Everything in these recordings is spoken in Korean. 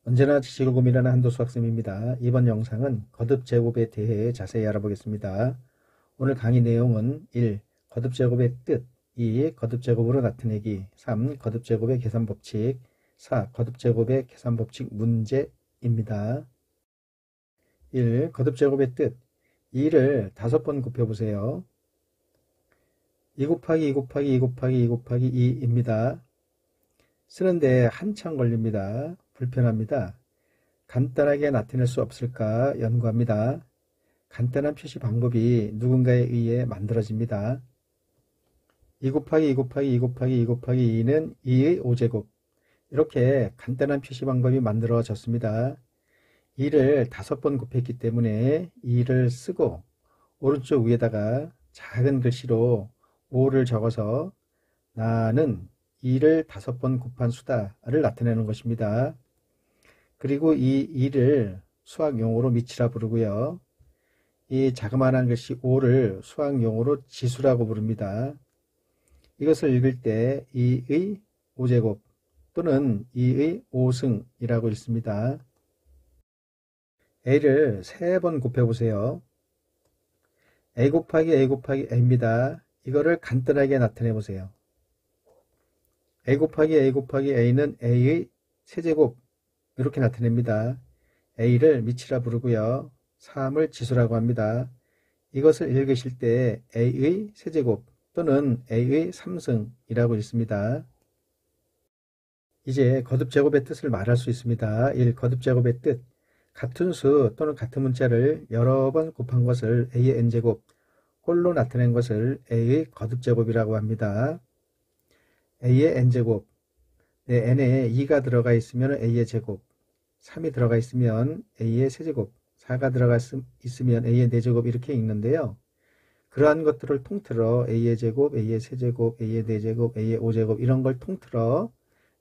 언제나 지식을 고민하는 한도수 학생입니다. 이번 영상은 거듭제곱에 대해 자세히 알아보겠습니다. 오늘 강의 내용은 1. 거듭제곱의 뜻 2. 거듭제곱으로 나타내기 3. 거듭제곱의 계산법칙 4. 거듭제곱의 계산법칙 문제입니다. 1. 거듭제곱의 뜻 2를 5번 곱해보세요. 2 곱하기 2 곱하기 2 곱하기 2 곱하기 2입니다. 쓰는데 한참 걸립니다. 불편합니다. 간단하게 나타낼 수 없을까 연구합니다. 간단한 표시 방법이 누군가에 의해 만들어집니다. 2 곱하기 2 곱하기 2 곱하기 2 곱하기 2는 2의 5제곱. 이렇게 간단한 표시 방법이 만들어졌습니다. 2를 5번 곱했기 때문에 2를 쓰고 오른쪽 위에다가 작은 글씨로 5를 적어서 나는 2를 5번 곱한 수다를 나타내는 것입니다. 그리고 이 2를 수학용어로 미치라 부르고요. 이 자그마한 글씨 5를 수학용어로 지수라고 부릅니다. 이것을 읽을 때 2의 5제곱 또는 2의 5승이라고 읽습니다. a를 3번 곱해보세요. a 곱하기 a 곱하기 a입니다. 이거를 간단하게 나타내보세요. a 곱하기 a 곱하기 a는 a의 세제곱 이렇게 나타냅니다. a를 미치라 부르고요. 3을 지수라고 합니다. 이것을 읽으실 때 a의 세제곱 또는 a의 3승이라고 읽습니다. 이제 거듭제곱의 뜻을 말할 수 있습니다. 1. 거듭제곱의 뜻 같은 수 또는 같은 문자를 여러 번 곱한 것을 a의 n제곱 꼴로 나타낸 것을 a의 거듭제곱이라고 합니다. a의 n제곱 n에 2가 들어가 있으면 a의 제곱 3이 들어가 있으면 a의 세제곱 4가 들어가 있으면 a의 4제곱 이렇게 읽는데요. 그러한 것들을 통틀어 a의 제곱, a의 세제곱, a의 4제곱, a의 5제곱 이런 걸 통틀어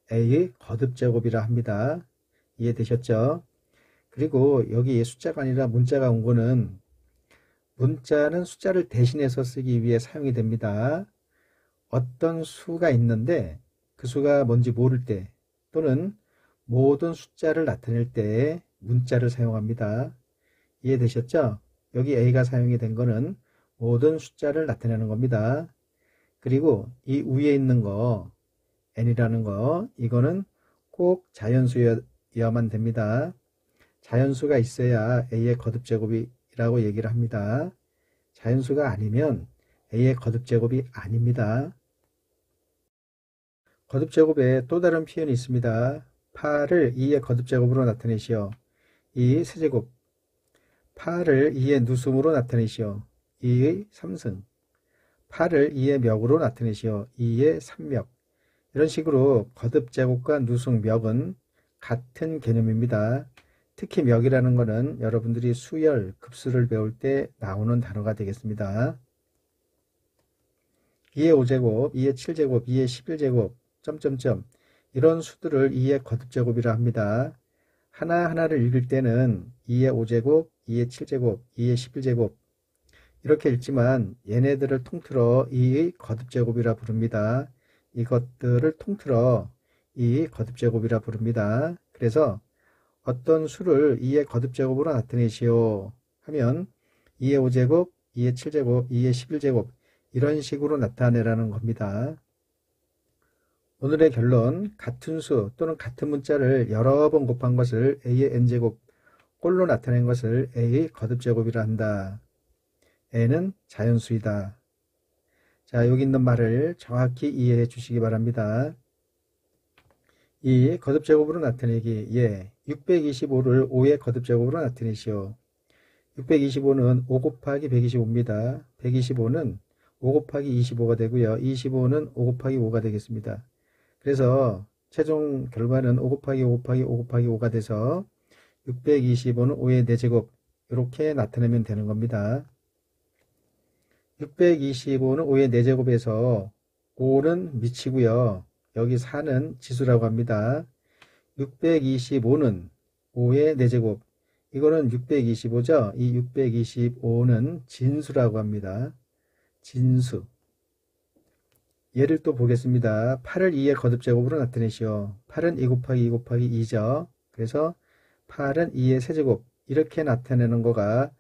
a의 거듭제곱이라 합니다. 이해되셨죠? 그리고 여기 숫자가 아니라 문자가 온 거는 문자는 숫자를 대신해서 쓰기 위해 사용이 됩니다. 어떤 수가 있는데 그 수가 뭔지 모를 때 또는 모든 숫자를 나타낼 때 문자를 사용합니다. 이해되셨죠? 여기 a가 사용이 된 거는 모든 숫자를 나타내는 겁니다. 그리고 이 위에 있는 거 n이라는 거 이거는 꼭 자연수여야만 됩니다. 자연수가 있어야 a의 거듭제곱이라고 얘기를 합니다. 자연수가 아니면 a의 거듭제곱이 아닙니다. 거듭제곱에 또 다른 표현이 있습니다. 8을 2의 거듭제곱으로 나타내시오. 2의 세제곱 8을 2의 누승으로 나타내시오. 2의 3승 8을 2의 멱으로 나타내시오. 2의 3멱 이런 식으로 거듭제곱과 누승, 멱은 같은 개념입니다. 특히 멱이라는 것은 여러분들이 수열, 급수를 배울 때 나오는 단어가 되겠습니다. 2의 5제곱, 2의 7제곱, 2의 11제곱, 점점점 이런 수들을 2의 거듭제곱이라 합니다. 하나하나를 읽을 때는 2의 5제곱, 2의 7제곱, 2의 11제곱 이렇게 읽지만 얘네들을 통틀어 2의 거듭제곱이라 부릅니다. 이것들을 통틀어 2의 거듭제곱이라 부릅니다. 그래서 어떤 수를 2의 거듭제곱으로 나타내시오 하면 2의 5제곱, 2의 7제곱, 2의 11제곱 이런 식으로 나타내라는 겁니다. 오늘의 결론, 같은 수 또는 같은 문자를 여러 번 곱한 것을 a의 n제곱 꼴로 나타낸 것을 a의 거듭제곱이라 한다. n은 자연수이다. 자, 여기 있는 말을 정확히 이해해 주시기 바랍니다. 이 거듭제곱으로 나타내기 625를 5의 거듭제곱으로 나타내시오. 625는 5 곱하기 125입니다. 125는 5 곱하기 25가 되고요. 25는 5 곱하기 5가 되겠습니다. 그래서 최종 결과는 5 곱하기 5 곱하기 5 곱하기 5가 돼서 625는 5의 4제곱 이렇게 나타내면 되는 겁니다. 625는 5의 4제곱에서 5는 미치고요. 여기 4는 지수라고 합니다. 625는 5의 4제곱 이거는 625죠. 이 625는 진수라고 합니다. 진수. 예를 또 보겠습니다. 8을 2의 거듭제곱으로 나타내시오. 8은 2 곱하기 2 곱하기 2죠. 그래서 8은 2의 세제곱 이렇게 나타내는 거가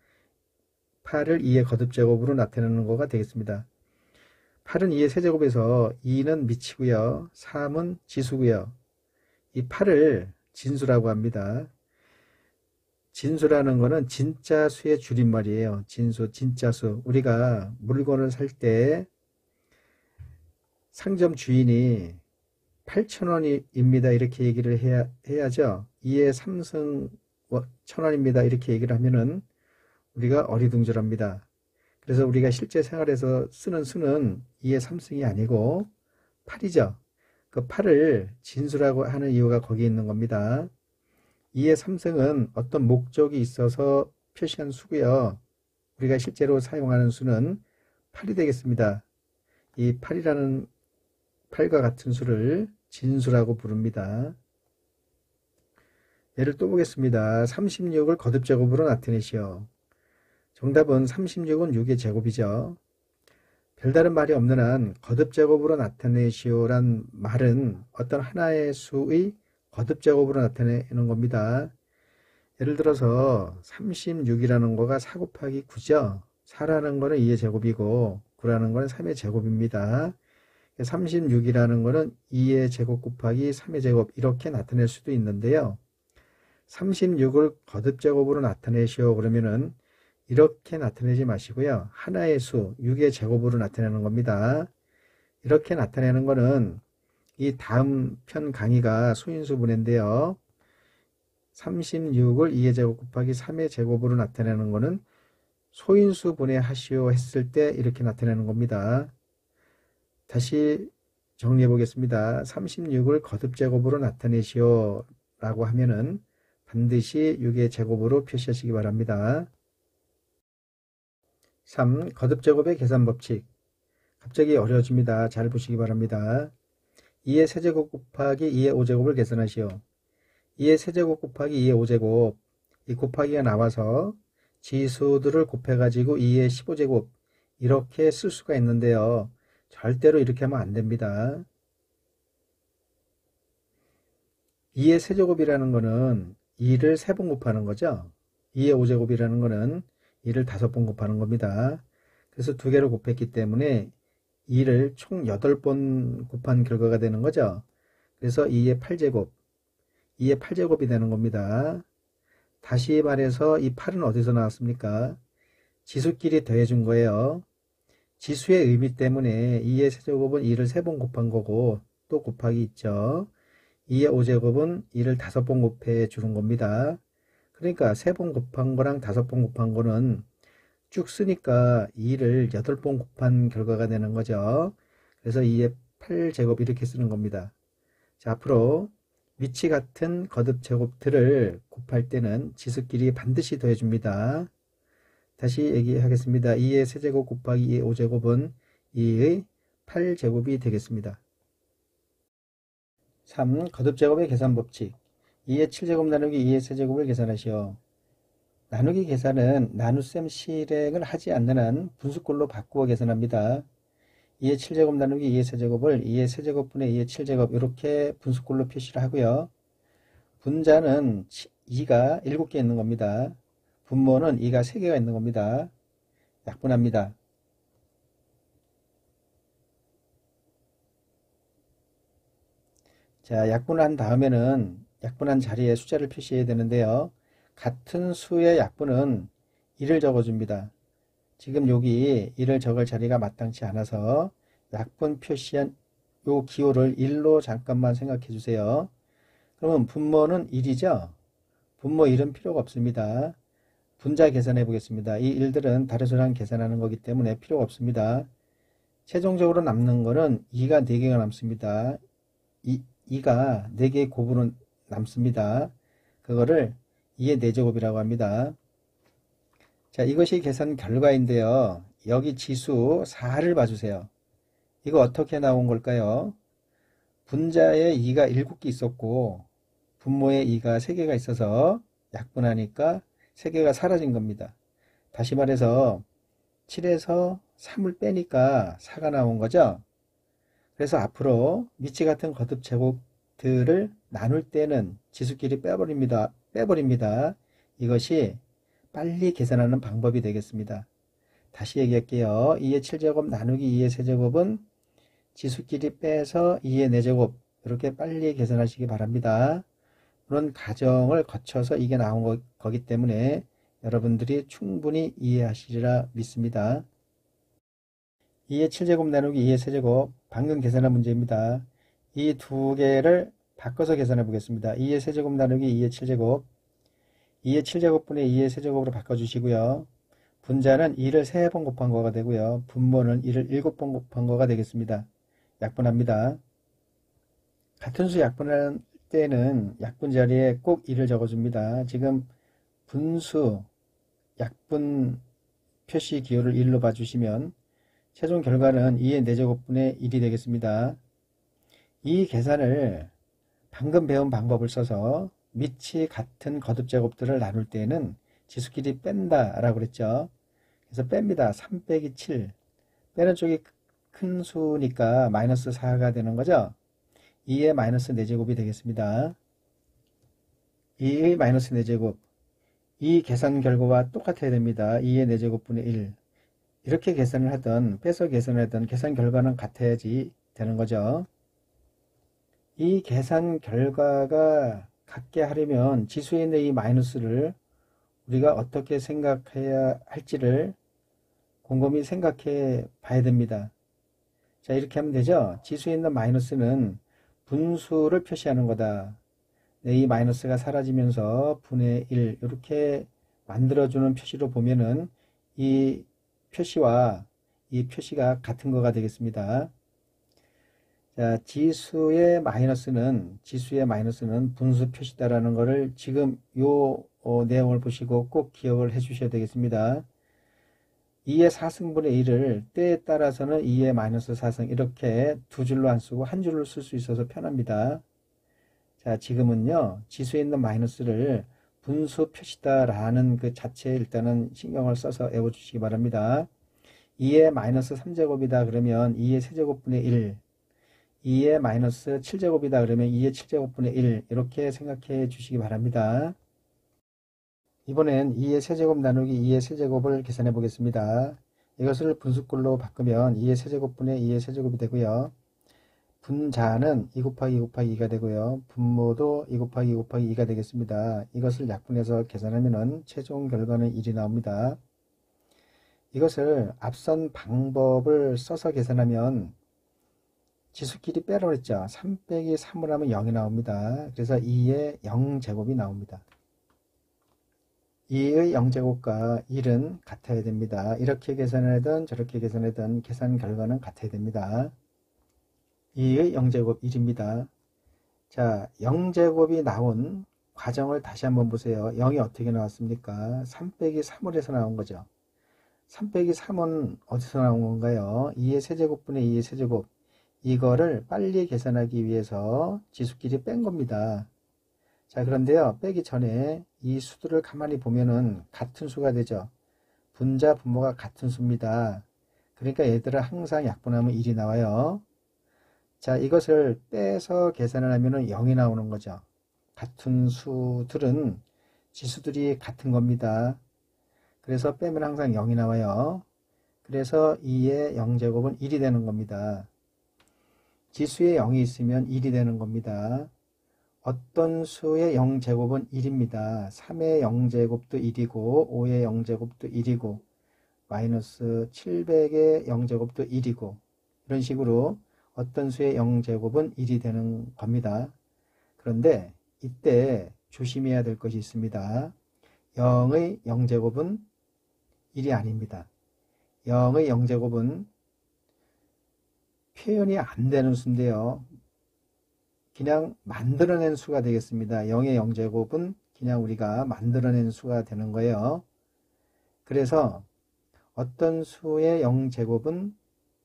8을 2의 거듭제곱으로 나타내는 거가 되겠습니다. 8은 2의 세제곱에서 2는 미치고요. 3은 지수고요. 이 8을 진수라고 합니다. 진수라는 거는 진짜 수의 줄임말이에요. 진수, 진짜 수. 우리가 물건을 살 때 상점 주인이 8,000원입니다. 이렇게 얘기를 해야죠. 2의 3승 1,000원입니다. 이렇게 얘기를 하면은 우리가 어리둥절합니다. 그래서 우리가 실제 생활에서 쓰는 수는 2의 3승이 아니고 8이죠. 그 8을 진수라고 하는 이유가 거기에 있는 겁니다. 2의 3승은 어떤 목적이 있어서 표시한 수고요. 우리가 실제로 사용하는 수는 8이 되겠습니다. 이 8이라는 8과 같은 수를 진수라고 부릅니다. 예를 또 보겠습니다. 36을 거듭제곱으로 나타내시오. 정답은 36은 6의 제곱이죠. 별다른 말이 없는 한 거듭제곱으로 나타내시오란 말은 어떤 하나의 수의 거듭제곱으로 나타내는 겁니다. 예를 들어서 36이라는 거가 4 곱하기 9죠. 4라는 거는 2의 제곱이고 9라는 거는 3의 제곱입니다. 36이라는 거는 2의 제곱 곱하기 3의 제곱 이렇게 나타낼 수도 있는데요. 36을 거듭제곱으로 나타내시오 그러면은 이렇게 나타내지 마시고요. 하나의 수 6의 제곱으로 나타내는 겁니다. 이렇게 나타내는 거는 이 다음 편 강의가 소인수분해인데요. 36을 2의 제곱 곱하기 3의 제곱으로 나타내는 거는 소인수분해 하시오 했을 때 이렇게 나타내는 겁니다. 다시 정리해 보겠습니다. 36을 거듭제곱으로 나타내시오 라고 하면은 반드시 6의 제곱으로 표시하시기 바랍니다. 3. 거듭제곱의 계산법칙. 갑자기 어려워집니다. 잘 보시기 바랍니다. 2의 세제곱 곱하기 2의 5제곱을 계산하시오. 2의 세제곱 곱하기 2의 5제곱 이 곱하기가 나와서 지수들을 곱해가지고 2의 15제곱 이렇게 쓸 수가 있는데요. 절대로 이렇게 하면 안 됩니다. 2의 세제곱이라는 거는 2를 3번 곱하는 거죠. 2의 5제곱이라는 거는 2를 5번 곱하는 겁니다. 그래서 두 개를 곱했기 때문에 2를 총 8번 곱한 결과가 되는 거죠. 그래서 2의 8제곱, 2의 8제곱이 되는 겁니다. 다시 말해서 이 8은 어디서 나왔습니까? 지수끼리 더해준 거예요. 지수의 의미 때문에 2의 세제곱은 2를 3번 곱한 거고 또 곱하기 있죠. 2의 5제곱은 2를 5번 곱해 주는 겁니다. 그러니까 3번 곱한 거랑 5번 곱한 거는 쭉 쓰니까 2를 8번 곱한 결과가 되는 거죠. 그래서 2의 8제곱 이렇게 쓰는 겁니다. 자, 앞으로 위치 같은 거듭제곱들을 곱할 때는 지수끼리 반드시 더해줍니다. 다시 얘기하겠습니다. 2의 세제곱 곱하기 2의 5제곱은 2의 8제곱이 되겠습니다. 3. 거듭제곱의 계산법칙. 2의 7제곱 나누기 2의 세제곱을 계산하시오. 나누기 계산은 나눗셈 실행을 하지 않는 한 분수꼴로 바꾸어 계산합니다. 2의 7제곱 나누기 2의 세제곱을 2의 세제곱분의 2의 7제곱 이렇게 분수꼴로 표시를 하고요. 분자는 2가 7개 있는 겁니다. 분모는 2가 3개가 있는 겁니다. 약분합니다. 자, 약분한 다음에는 약분한 자리에 숫자를 표시해야 되는데요. 같은 수의 약분은 1을 적어줍니다. 지금 여기 1을 적을 자리가 마땅치 않아서 약분 표시한 요 기호를 1로 잠깐만 생각해 주세요. 그러면 분모는 1이죠? 분모 1은 필요가 없습니다. 분자 계산해 보겠습니다. 이 1들은 다른 수랑 계산하는 거기 때문에 필요가 없습니다. 최종적으로 남는 거는 2가 4개가 남습니다. 2가 4개의 곱으로 남습니다. 그거를 2의 4제곱이라고 합니다. 자, 이것이 계산 결과인데요. 여기 지수 4를 봐주세요. 이거 어떻게 나온 걸까요? 분자에 2가 7개 있었고 분모에 2가 3개가 있어서 약분하니까 3개가 사라진 겁니다. 다시 말해서 7에서 3을 빼니까 4가 나온 거죠. 그래서 앞으로 미치 같은 거듭제곱들을 제곱들을 나눌 때는 지수끼리 빼버립니다. 이것이 빨리 계산하는 방법이 되겠습니다. 다시 얘기할게요. 2의 7제곱 나누기 2의 세제곱은 지수끼리 빼서 2의 4제곱 이렇게 빨리 계산하시기 바랍니다. 그런 과정을 거쳐서 이게 나온 거기 때문에 여러분들이 충분히 이해하시리라 믿습니다. 2의 7제곱 나누기 2의 세제곱 방금 계산한 문제입니다. 이 두 개를 바꿔서 계산해 보겠습니다. 2의 세제곱 나누기 2의 7제곱 2의 7제곱분의 2의 세제곱으로 바꿔주시고요. 분자는 2를 3번 곱한 거가 되고요. 분모는 2를 7번 곱한 거가 되겠습니다. 약분합니다. 같은 수 약분할 때는 약분 자리에 꼭 2를 적어줍니다. 지금 분수 약분 표시 기호를 1로 봐주시면 최종 결과는 2의 4제곱분의 1이 되겠습니다. 이 계산을 방금 배운 방법을 써서 밑이 같은 거듭제곱들을 나눌 때는 지수끼리 뺀다 라고 그랬죠. 그래서 뺍니다. 3 빼기 7 빼는 쪽이 큰 수니까 마이너스 4가 되는 거죠. 2의 마이너스 4제곱이 되겠습니다. 2의 마이너스 4제곱 이 계산 결과와 똑같아야 됩니다. 2의 4제곱분의 1 이렇게 계산을 하든 빼서 계산을 하든 계산 결과는 같아야지 되는 거죠. 이 계산 결과가 같게 하려면 지수에 있는 이 마이너스를 우리가 어떻게 생각해야 할지를 곰곰이 생각해 봐야 됩니다. 자, 이렇게 하면 되죠. 지수에 있는 마이너스는 분수를 표시하는 거다. 이 마이너스가 사라지면서 분의 1 이렇게 만들어주는 표시로 보면은 이 표시와 이 표시가 같은 거가 되겠습니다. 자, 지수의 마이너스는 분수 표시다라는 것을 지금 요 내용을 보시고 꼭 기억을 해 주셔야 되겠습니다. 2의 4승분의 1을 때에 따라서는 2의 마이너스 4승 이렇게 두 줄로 안 쓰고 한 줄로 쓸 수 있어서 편합니다. 자, 지금은요 지수에 있는 마이너스를 분수 표시다라는 그 자체에 일단은 신경을 써서 외워주시기 바랍니다. 2의 마이너스 3제곱이다 그러면 2의 세제곱분의 1 2의 마이너스 7제곱이다 그러면 2의 7제곱분의 1 이렇게 생각해 주시기 바랍니다. 이번엔 2의 세제곱 나누기 2의 세제곱을 계산해 보겠습니다. 이것을 분수꼴로 바꾸면 2의 세제곱분의 2의 세제곱이 되고요. 분자는 2 곱하기 2 곱하기 2가 되고요. 분모도 2 곱하기 2 곱하기 2가 되겠습니다. 이것을 약분해서 계산하면 최종 결과는 1이 나옵니다. 이것을 앞선 방법을 써서 계산하면 지수끼리 빼라고 했죠. 3 빼기 3을 하면 0이 나옵니다. 그래서 2의 0제곱이 나옵니다. 2의 0제곱과 1은 같아야 됩니다. 이렇게 계산하든 저렇게 계산하든 계산 결과는 같아야 됩니다. 2의 0제곱 1입니다. 자, 0제곱이 나온 과정을 다시 한번 보세요. 0이 어떻게 나왔습니까? 3 빼기 3을 해서 나온 거죠. 3 빼기 3은 어디서 나온 건가요? 2의 세제곱분의 2의 세제곱 이거를 빨리 계산하기 위해서 지수끼리 뺀 겁니다. 자, 그런데요 빼기 전에 이 수들을 가만히 보면은 같은 수가 되죠. 분자 분모가 같은 수입니다. 그러니까 얘들은 항상 약분하면 1이 나와요. 자, 이것을 빼서 계산을 하면은 0이 나오는 거죠. 같은 수들은 지수들이 같은 겁니다. 그래서 빼면 항상 0이 나와요. 그래서 2의 0제곱은 1이 되는 겁니다. 지수에 0이 있으면 1이 되는 겁니다. 어떤 수의 0제곱은 1입니다. 3의 0제곱도 1이고 5의 0제곱도 1이고 마이너스 700의 0제곱도 1이고 이런 식으로 어떤 수의 0제곱은 1이 되는 겁니다. 그런데 이때 조심해야 될 것이 있습니다. 0의 0제곱은 1이 아닙니다. 0의 0제곱은 표현이 안 되는 수인데요. 그냥 만들어낸 수가 되겠습니다. 0의 0제곱은 그냥 우리가 만들어낸 수가 되는 거예요. 그래서 어떤 수의 0제곱은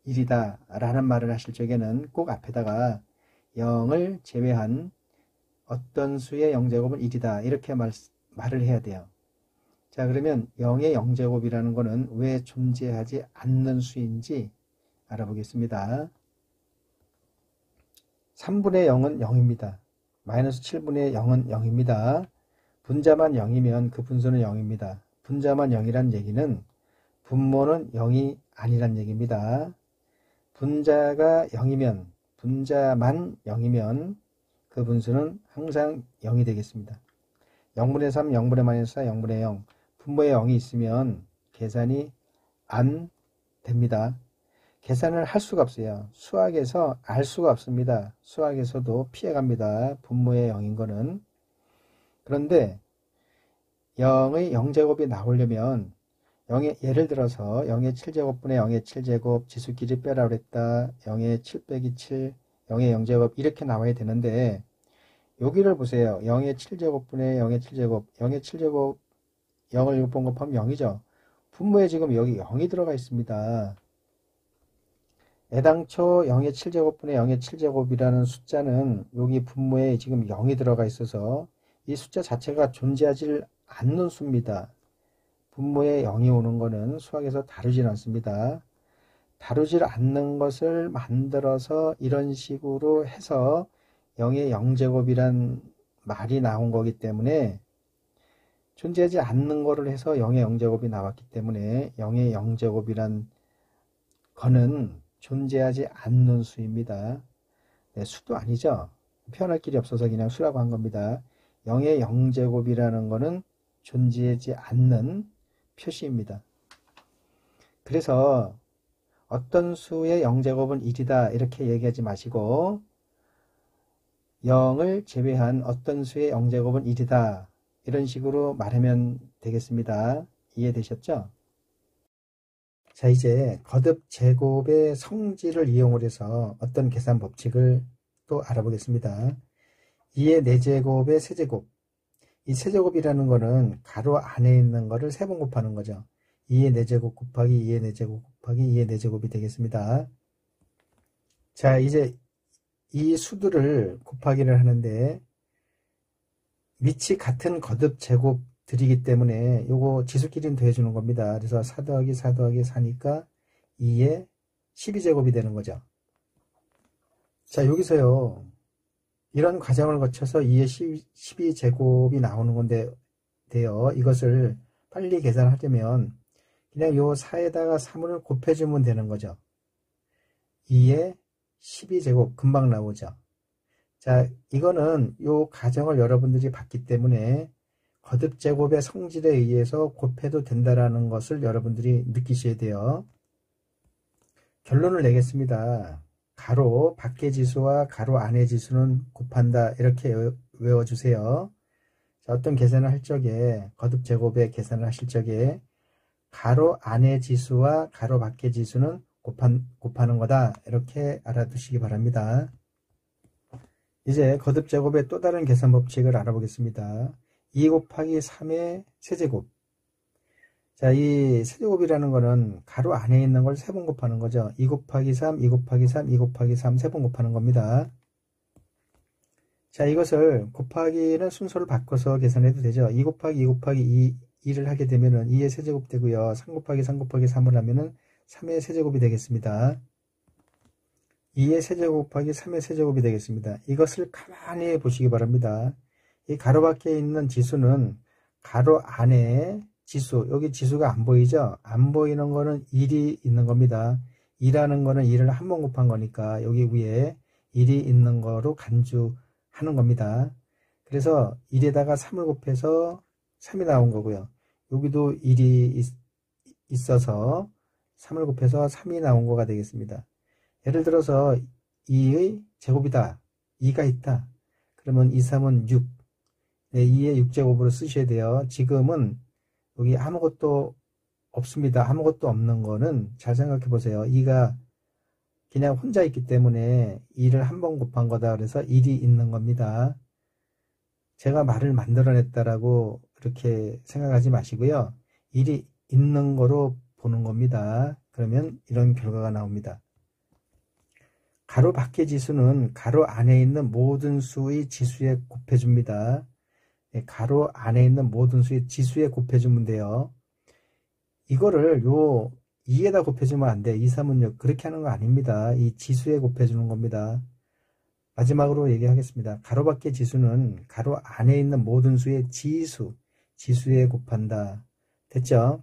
1이다 라는 말을 하실 적에는 꼭 앞에다가 0을 제외한 어떤 수의 0제곱은 1이다 이렇게 말을 해야 돼요. 자, 그러면 0의 0제곱이라는 것은 왜 존재하지 않는 수인지 알아보겠습니다. 3분의 0은 0입니다. 마이너스 7분의 0은 0입니다. 분자만 0이면 그 분수는 0입니다. 분자만 0이란 얘기는 분모는 0이 아니란 얘기입니다. 분자가 0이면, 분자만 0이면 그 분수는 항상 0이 되겠습니다. 0분의 3, 0분의 마이너스 4, 0분의 0. 분모에 0이 있으면 계산이 안 됩니다. 계산을 할 수가 없어요. 수학에서 알 수가 없습니다. 수학에서도 피해갑니다. 분모에 0인 거는. 그런데 0의 0제곱이 나오려면 예를 들어서 0의 7제곱분의 0의 7제곱 지수끼리 빼라 그랬다. 0의 7 빼기 7, 0의 0제곱 이렇게 나와야 되는데 여기를 보세요. 0의 7제곱분의 0의 7제곱 0의 7제곱 0을 6번 곱하면 0이죠. 분모에 지금 여기 0이 들어가 있습니다. 애당초 0의 7제곱분의 0의 7제곱이라는 숫자는 여기 분모에 지금 0이 들어가 있어서 이 숫자 자체가 존재하지 않는 수입니다. 분모에 0이 오는 거는 수학에서 다루질 않습니다. 다루질 않는 것을 만들어서 이런 식으로 해서 0의 0제곱이란 말이 나온 거기 때문에 존재하지 않는 거를 해서 0의 0제곱이 나왔기 때문에 0의 0제곱이란 거는 존재하지 않는 수입니다. 네, 수도 아니죠. 표현할 길이 없어서 그냥 수라고 한 겁니다. 0의 0제곱이라는 거는 존재하지 않는 표시입니다. 그래서 어떤 수의 0제곱은 1이다 이렇게 얘기하지 마시고 0을 제외한 어떤 수의 0제곱은 1이다 이런 식으로 말하면 되겠습니다. 이해되셨죠? 자, 이제 거듭 제곱의 성질을 이용을 해서 어떤 계산 법칙을 또 알아보겠습니다. 2의 4제곱의 세제곱. 이 세제곱이라는 거는 가로 안에 있는 거를 3번 곱하는 거죠. 2의 4제곱 곱하기 2의 4제곱 곱하기 2의 4제곱이 되겠습니다. 자, 이제 이 수들을 곱하기를 하는데 밑이 같은 거듭 제곱들이기 때문에 요거 지수끼리는 더해주는 겁니다. 그래서 4 더하기 4 더하기 4니까 2의 12제곱이 되는 거죠. 자, 여기서요. 이런 과정을 거쳐서 2의 12제곱이 나오는 건데 돼요. 이것을 빨리 계산하려면 그냥 요 4에다가 3을 곱해주면 되는 거죠. 2의 12제곱 금방 나오죠. 자, 이거는 요 가정을 여러분들이 봤기 때문에 거듭 제곱의 성질에 의해서 곱해도 된다라는 것을 여러분들이 느끼셔야 돼요. 결론을 내겠습니다. 가로 밖의 지수와 가로 안의 지수는 곱한다 이렇게 외워주세요. 자, 어떤 계산을 할 적에 거듭 제곱의 계산을 하실 적에 가로 안의 지수와 가로 밖의 지수는 곱하는 거다 이렇게 알아두시기 바랍니다. 이제 거듭 제곱의 또 다른 계산 법칙을 알아보겠습니다. 2 곱하기 3의 세제곱. 자, 이 세제곱이라는 거는 가로 안에 있는 걸 3번 곱하는 거죠. 2 곱하기 3, 2 곱하기 3, 2 곱하기 3, 3번 곱하는 겁니다. 자, 이것을 곱하기는 순서를 바꿔서 계산해도 되죠. 2 곱하기 2 곱하기 2를 하게 되면은 2의 세제곱 되고요. 3 곱하기 3 곱하기 3을 하면은 3의 세제곱이 되겠습니다. 2의 세제곱 곱하기 3의 세제곱이 되겠습니다. 이것을 가만히 보시기 바랍니다. 이 가로 밖에 있는 지수는 가로 안에 지수, 여기 지수가 안 보이죠? 안 보이는 거는 1이 있는 겁니다. 2라는 거는 2를 한 번 곱한 거니까 여기 위에 1이 있는 거로 간주하는 겁니다. 그래서 1에다가 3을 곱해서 3이 나온 거고요. 여기도 1이 있어서 3을 곱해서 3이 나온 거가 되겠습니다. 예를 들어서 2의 제곱이다. 2가 있다. 그러면 2, 3은 6. 네, 2의 6제곱으로 쓰셔야 돼요. 지금은 여기 아무것도 없습니다. 아무것도 없는 거는 잘 생각해 보세요. 2가 그냥 혼자 있기 때문에 2를 한 번 곱한 거다. 그래서 1이 있는 겁니다. 제가 말을 만들어냈다라고 이렇게 생각하지 마시고요. 1이 있는 거로 보는 겁니다. 그러면 이런 결과가 나옵니다. 가로 밖의 지수는 가로 안에 있는 모든 수의 지수에 곱해줍니다. 가로 안에 있는 모든 수의 지수에 곱해주면 돼요. 이거를 요 2에다 곱해주면 안 돼. 2, 3은요. 그렇게 하는 거 아닙니다. 이 지수에 곱해주는 겁니다. 마지막으로 얘기하겠습니다. 가로 밖의 지수는 가로 안에 있는 모든 수의 지수에 곱한다. 됐죠?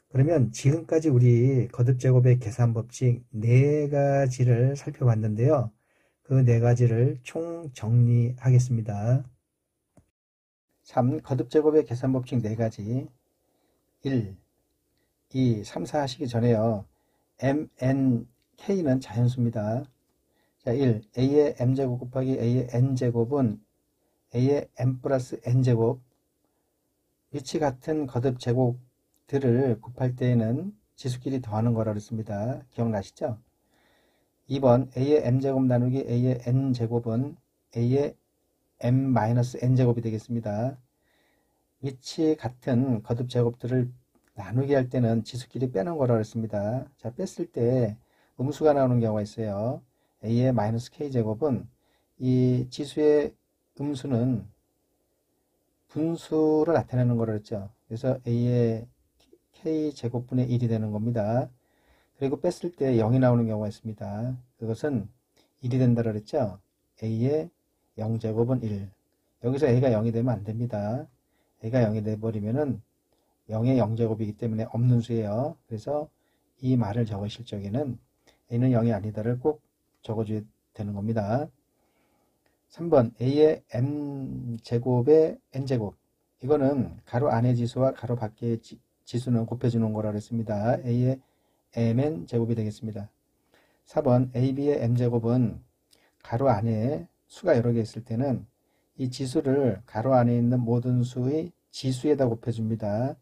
그러면 지금까지 우리 거듭제곱의 계산 법칙 4가지를 살펴봤는데요. 그 4가지를 총 정리하겠습니다. 3. 거듭제곱의 계산 법칙 4가지. 1. 2. 3, 4 하시기 전에요. m, n, k는 자연수입니다. 자, 1. a의 m제곱 곱하기 a의 n제곱은 a의 m 플러스 n제곱, 위치 같은 거듭제곱들을 곱할 때에는 지수끼리 더하는 거라고 했습니다. 기억나시죠? 2번 a의 m제곱 나누기 a의 n제곱은 a의 m-n제곱이 되겠습니다. 위치 같은 거듭제곱들을 나누기 할 때는 지수끼리 빼는 거라고 했습니다. 자, 뺐을 때 음수가 나오는 경우가 있어요. a의 마이너스 k제곱은 이 지수의 음수는 분수를 나타내는 거라고 했죠. 그래서 a의 k제곱분의 1이 되는 겁니다. 그리고 뺐을 때 0이 나오는 경우가 있습니다. 그것은 1이 된다고 했죠. a의 0제곱은 1. 여기서 a가 0이 되면 안 됩니다. a가 0이 돼버리면은 0의 0제곱이기 때문에 없는 수예요. 그래서 이 말을 적으실 적에는 a는 0이 아니다를 꼭 적어줘야 되는 겁니다. 3번 a의 m제곱의 n제곱, 이거는 가로 안의 지수와 가로 밖의 지수는 곱해주는 거라고 했습니다. a의 mn제곱이 되겠습니다. 4번 ab의 m제곱은 가로 안에 수가 여러 개 있을 때는 이 지수를 가로 안에 있는 모든 수의 지수에다 곱해줍니다.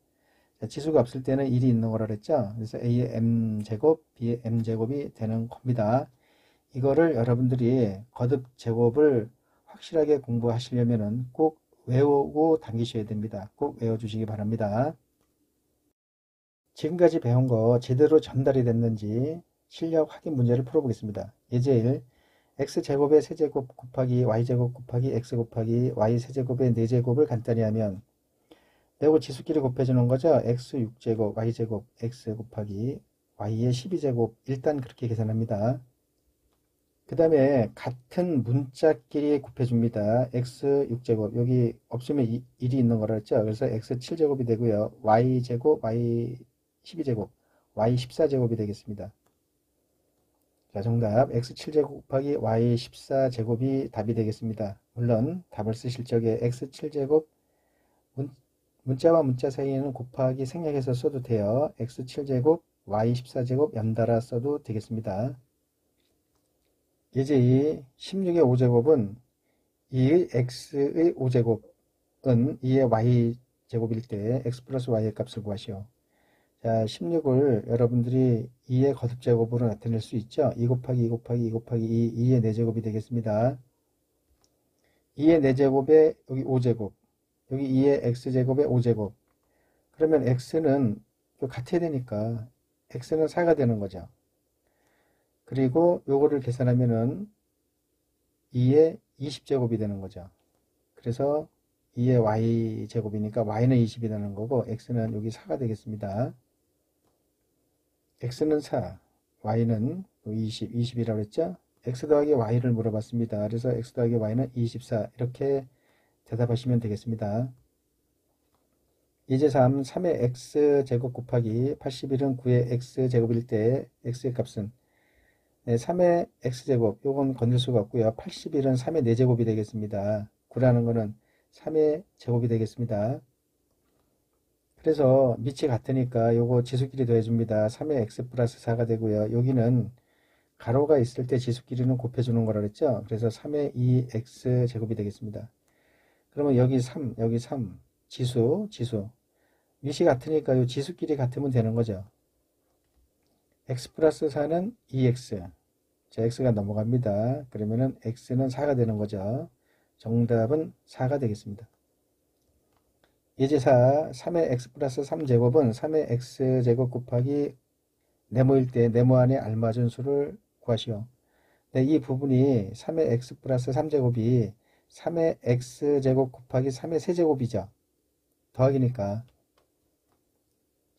자, 지수가 없을 때는 1이 있는 거라 그랬죠. 그래서 a의 m제곱, b의 m제곱이 되는 겁니다. 이거를 여러분들이 거듭제곱을 확실하게 공부하시려면 꼭 외우고 당기셔야 됩니다. 꼭 외워주시기 바랍니다. 지금까지 배운 거 제대로 전달이 됐는지 실력 확인 문제를 풀어보겠습니다. 예제 1. x제곱의 세제곱 곱하기 y제곱 곱하기 x 곱하기 y 세제곱의 4제곱을 간단히 하면, 매고 지수끼리 곱해주는 거죠. x 6제곱, y제곱, x 곱하기 y의 12제곱, 일단 그렇게 계산합니다. 그 다음에 같은 문자끼리 곱해줍니다. x 6제곱, 여기 없으면 1이 있는 거라 했죠. 그래서 x 7제곱이 되고요. y제곱, y 12제곱, y 14제곱이 되겠습니다. 자, 정답 x 7제곱 곱하기 y 14제곱이 답이 되겠습니다. 물론 답을 쓰실 적에 x 7제곱, 문자와 문자 사이에는 곱하기 생략해서 써도 돼요. x 7제곱, y 14제곱 연달아 써도 되겠습니다. 예제 2, 16의 5제곱은 2의 x의 5제곱은 2의 y제곱일 때 x 플러스 y의 값을 구하시오. 자, 16을 여러분들이 2의 거듭제곱으로 나타낼 수 있죠. 2 곱하기 2 곱하기 2 곱하기 2, 2의 4제곱이 되겠습니다. 2의 4제곱에 여기 5제곱, 여기 2의 x제곱에 5제곱. 그러면 x는 같아야 되니까 x는 4가 되는 거죠. 그리고 요거를 계산하면은 2의 20제곱이 되는 거죠. 그래서 2의 y제곱이니까 y는 20이 되는 거고 x는 여기 4가 되겠습니다. x는 4, y는 20이라고 했죠. x 더하기 y를 물어봤습니다. 그래서 x 더하기 y는 24, 이렇게 대답하시면 되겠습니다. 예제 3, 3의 x제곱 곱하기 81은 9의 x제곱일 때 x의 값은, 네, 3의 x제곱, 요건 건들 수가 없고요. 81은 3의 4제곱이 되겠습니다. 9라는 거는 3의 제곱이 되겠습니다. 그래서 밑이 같으니까 요거 지수끼리 더해줍니다. 3의 x 플러스 4가 되고요. 여기는 가로가 있을 때 지수끼리는 곱해주는 거라 그랬죠. 그래서 3의 2x 제곱이 되겠습니다. 그러면 여기 3, 여기 3, 지수. 밑이 같으니까 요 지수끼리 같으면 되는 거죠. x 플러스 4는 2x. 자, x가 넘어갑니다. 그러면은 x는 4가 되는 거죠. 정답은 4가 되겠습니다. 예제 4, 3의 x 플러스 3제곱은 3의 x제곱 곱하기 네모일 때 네모 안에 알맞은 수를 구하시오. 네, 이 부분이 3의 x 플러스 3제곱이 3의 x제곱 곱하기 3의 세제곱이죠. 더하기니까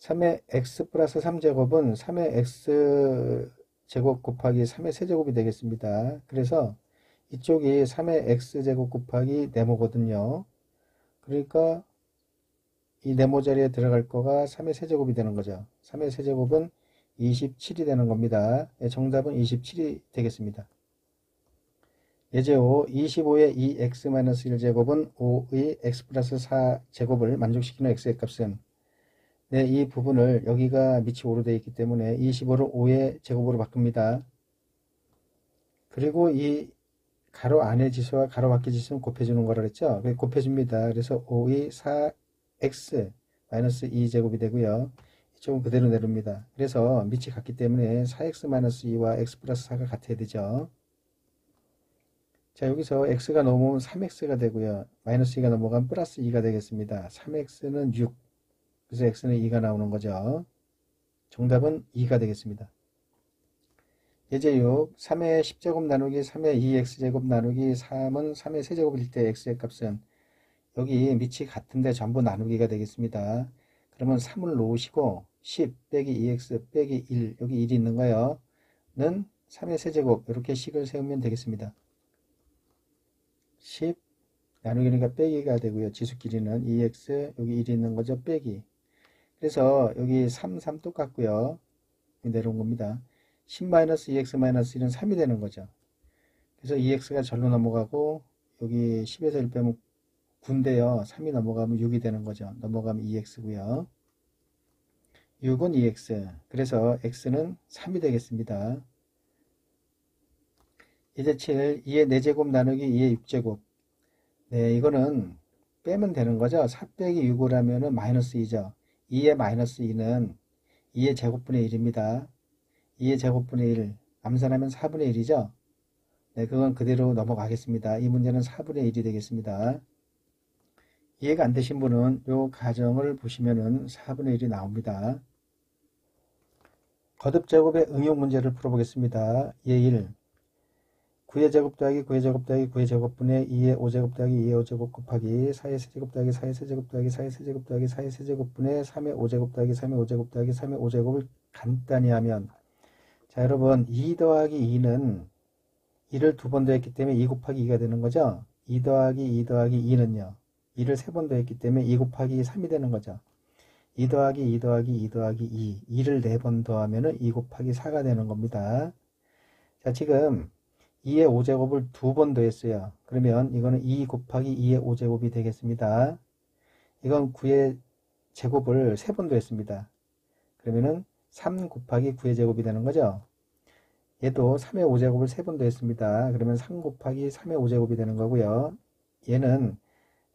3의 x 플러스 3제곱은 3의 x제곱 곱하기 3의 세제곱이 되겠습니다. 그래서 이쪽이 3의 x제곱 곱하기 네모거든요. 그러니까 이 네모 자리에 들어갈 거가 3의 세제곱이 되는 거죠. 3의 세제곱은 27이 되는 겁니다. 정답은 27이 되겠습니다. 예제5 25의 2x-1제곱은 5의 x 플러스 4제곱을 만족시키는 x의 값은, 네, 이 부분을 여기가 밑이 5로 되어 있기 때문에 25를 5의 제곱으로 바꿉니다. 그리고 이 가로 안의 지수와 가로 밖의 지수는 곱해주는 거라 그랬죠. 곱해줍니다. 그래서 5의 4x 마이너스 2제곱이 되고요. 이쪽은 그대로 내립니다. 그래서 밑이 같기 때문에 4x 마이너스 2와 x 플러스 4가 같아야 되죠. 자, 여기서 x가 넘으면 3x가 되고요. 마이너스 2가 넘어가면 플러스 2가 되겠습니다. 3x는 6. 그래서 x는 2가 나오는 거죠. 정답은 2가 되겠습니다. 예제 6. 3의 10제곱 나누기 3의 2x제곱 나누기 3은 3의 세제곱일 때 x의 값은, 여기 밑이 같은데 전부 나누기가 되겠습니다. 그러면 3을 놓으시고 10 빼기 2x 빼기 1, 여기 1이 있는 거요. 는 3의 세제곱, 이렇게 식을 세우면 되겠습니다. 10 나누기니까 빼기가 되고요. 지수끼리는 2x, 여기 1이 있는 거죠. 빼기. 그래서 여기 3, 3 똑같고요. 내려온 겁니다. 10-2x-1은 3이 되는 거죠. 그래서 2x가 절로 넘어가고 여기 10에서 1 빼면 9인데요. 3이 넘어가면 6이 되는 거죠. 넘어가면 2x고요. 6은 2x. 그래서 x는 3이 되겠습니다. 예제 7. 2의 4제곱 나누기 2의 6제곱. 네, 이거는 빼면 되는 거죠. 4 빼기 6을 하면은 마이너스 2죠. 2의 마이너스 2는 2의 제곱분의 1입니다. 2의 제곱분의 1. 암산하면 4분의 1이죠. 네, 그건 그대로 넘어가겠습니다. 이 문제는 4분의 1이 되겠습니다. 이해가 안 되신 분은 이 가정을 보시면은 4분의 1이 나옵니다. 거듭제곱의 응용 문제를 풀어보겠습니다. 예 1. 9의 제곱 더하기 9의 제곱 더하기 9의 제곱분의 2의 5제곱 더하기 2의 5제곱 곱하기 4의 세제곱 더하기 4의 세제곱 더하기 4의 세제곱 더하기 4의 세제곱분의 3의 5제곱 더하기 3의 5제곱 더하기 3의 5제곱을 간단히 하면, 자, 여러분 2 더하기 2는 2를 2번 더했기 때문에 2 곱하기 2가 되는 거죠. 2 더하기 2 더하기 2는요. 2를 3번 더했기 때문에 2 곱하기 3이 되는 거죠. 2 더하기 2 더하기 2 더하기 2. 2를 4번 더하면 2 곱하기 4가 되는 겁니다. 자, 지금 2의 5제곱을 2번 더했어요. 그러면 이거는 2 곱하기 2의 5제곱이 되겠습니다. 이건 9의 제곱을 3번 더했습니다. 그러면은 3 곱하기 9의 제곱이 되는 거죠. 얘도 3의 5제곱을 3번 더했습니다. 그러면 3 곱하기 3의 5제곱이 되는 거고요. 얘는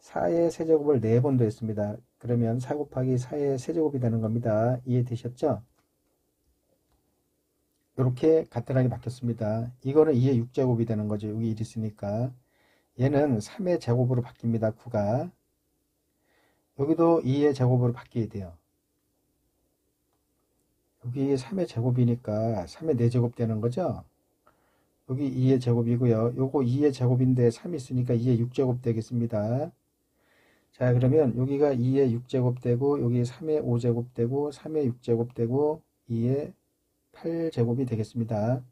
4의 세제곱을 4번 더했습니다. 그러면 4 곱하기 4의 세제곱이 되는 겁니다. 이해되셨죠? 이렇게 간단하게 바뀌었습니다. 이거는 2의 6제곱이 되는 거죠. 여기 1 있으니까. 얘는 3의 제곱으로 바뀝니다. 9가. 여기도 2의 제곱으로 바뀌어야 돼요. 여기 3의 제곱이니까 3의 4제곱 되는 거죠. 여기 2의 제곱이고요. 요거 2의 제곱인데 3 있으니까 2의 6제곱 되겠습니다. 자, 그러면 여기가 2의 6제곱 되고 여기 3의 5제곱 되고 3의 6제곱 되고 2의 8제곱이 되겠습니다.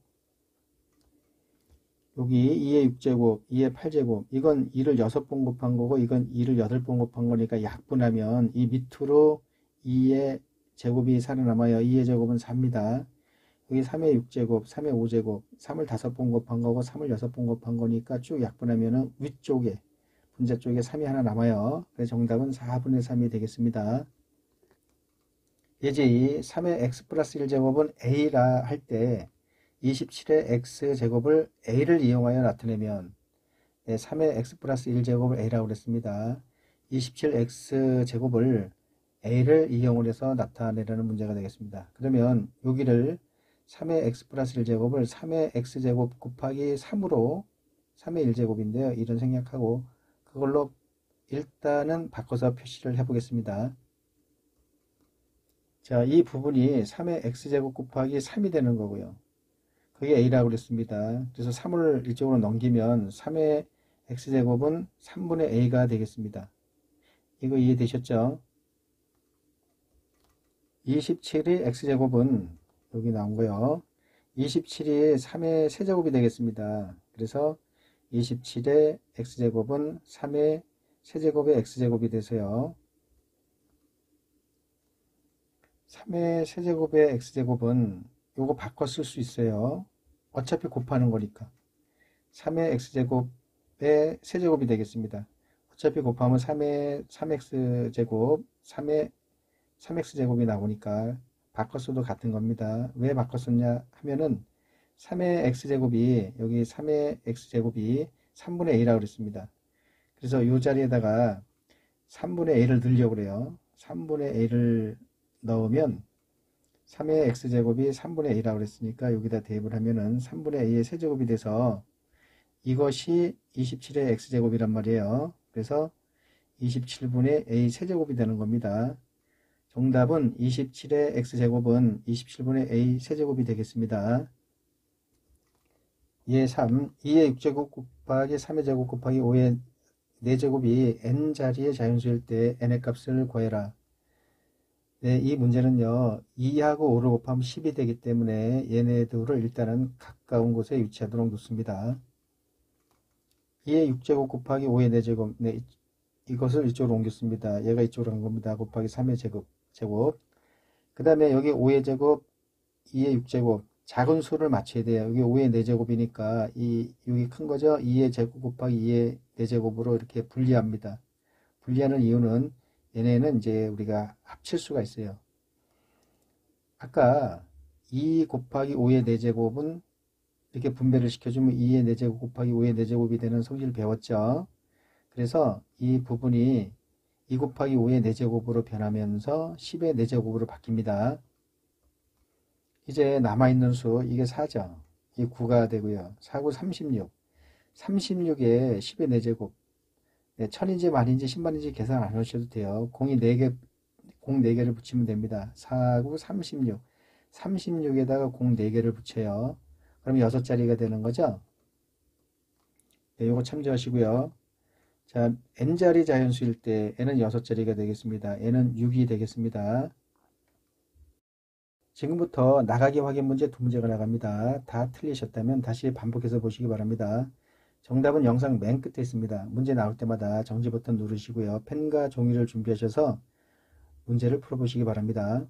여기 2의 6제곱, 2의 8제곱, 이건 2를 6번 곱한 거고 이건 2를 8번 곱한 거니까 약분하면 이 밑으로 2의 제곱이 살아남아요. 2의 제곱은 4입니다. 여기 3의 6제곱, 3의 5제곱, 3을 5번 곱한 거고 3을 6번 곱한 거니까 쭉 약분하면 위쪽에 분자 쪽에 3이 하나 남아요. 그래서 정답은 4분의 3이 되겠습니다. 예제 2. 3의 x 플러스 1제곱은 a라 할 때 27의 x제곱을 a를 이용하여 나타내면, 네, 3의 x 플러스 1제곱을 a라고 그랬습니다. 27x제곱을 a를 이용을 해서 나타내려는 문제가 되겠습니다. 그러면 여기를 3의 x 플러스 1제곱을 3의 x제곱 곱하기 3으로 3의 1제곱인데요. 이런 생략하고 그걸로 일단은 바꿔서 표시를 해보겠습니다. 자, 이 부분이 3의 x제곱 곱하기 3이 되는 거고요. 그게 a라고 그랬습니다. 그래서 3을 이쪽으로 넘기면 3의 x제곱은 3분의 a가 되겠습니다. 이거 이해되셨죠? 27의 x제곱은 여기 나온 거요. 27이 3의 세제곱이 되겠습니다. 그래서 27의 x제곱은 3의 세제곱의 x제곱이 돼서요. 3의 세제곱의 x제곱은 요거 바꿔 쓸 수 있어요. 어차피 곱하는 거니까. 3의 x제곱의 세제곱이 되겠습니다. 어차피 곱하면 3x제곱, 3x제곱이 나오니까 바꿔 써도 같은 겁니다. 왜 바꿔 썼냐 하면은 3의 x제곱이 여기 3의 x제곱이 3분의 a라고 그랬습니다. 그래서 이 자리에다가 3분의 a를 넣으려고 그래요. 3분의 a를 넣으면 3의 x제곱이 3분의 a라고 그랬으니까 여기다 대입을 하면은 3분의 a의 세제곱이 돼서 이것이 27의 x제곱이란 말이에요. 그래서 27분의 a 세제곱이 되는 겁니다. 정답은 27의 x제곱은 27분의 a 세제곱이 되겠습니다. 예, 3. 2의 6제곱 곱하기 3의 제곱 곱하기 5의 4제곱이 n자리의 자연수일 때 n의 값을 구해라. 네, 이 문제는요, 2하고 5를 곱하면 10이 되기 때문에 얘네들을 일단은 가까운 곳에 위치하도록 놓습니다. 2의 6제곱 곱하기 5의 4제곱, 네, 이것을 이쪽으로 옮겼습니다. 얘가 이쪽으로 간 겁니다. 곱하기 3의 제곱. 그 다음에 여기 5의 제곱, 2의 6제곱, 작은 수를 맞춰야 돼요. 여기 5의 4제곱이니까 여기 큰 거죠. 2의 제곱 곱하기 2의 4제곱으로 이렇게 분리합니다. 분리하는 이유는 얘네는 이제 우리가 합칠 수가 있어요. 아까 2 곱하기 5의 4제곱은 이렇게 분배를 시켜주면 2의 4제곱 곱하기 5의 4제곱이 되는 성질을 배웠죠. 그래서 이 부분이 2 곱하기 5의 4제곱으로 변하면서 10의 4제곱으로 바뀝니다. 이제 남아있는 수, 이게 4죠. 이 9가 되고요. 4구 36. 36에 10의 4제곱. 네, 1000인지 만인지 10만인지 계산 안 하셔도 돼요. 공 4개를 붙이면 됩니다. 4구 36. 36에다가 공 4개를 붙여요. 그럼 6자리가 되는 거죠. 네, 요거 참조하시고요. 자, n자리 자연수일 때 n은 6자리가 되겠습니다. n은 6이 되겠습니다. 지금부터 나가기 확인 문제 2문제가 나갑니다. 다 틀리셨다면 다시 반복해서 보시기 바랍니다. 정답은 영상 맨 끝에 있습니다. 문제 나올 때마다 정지 버튼 누르시고요. 펜과 종이를 준비하셔서 문제를 풀어보시기 바랍니다.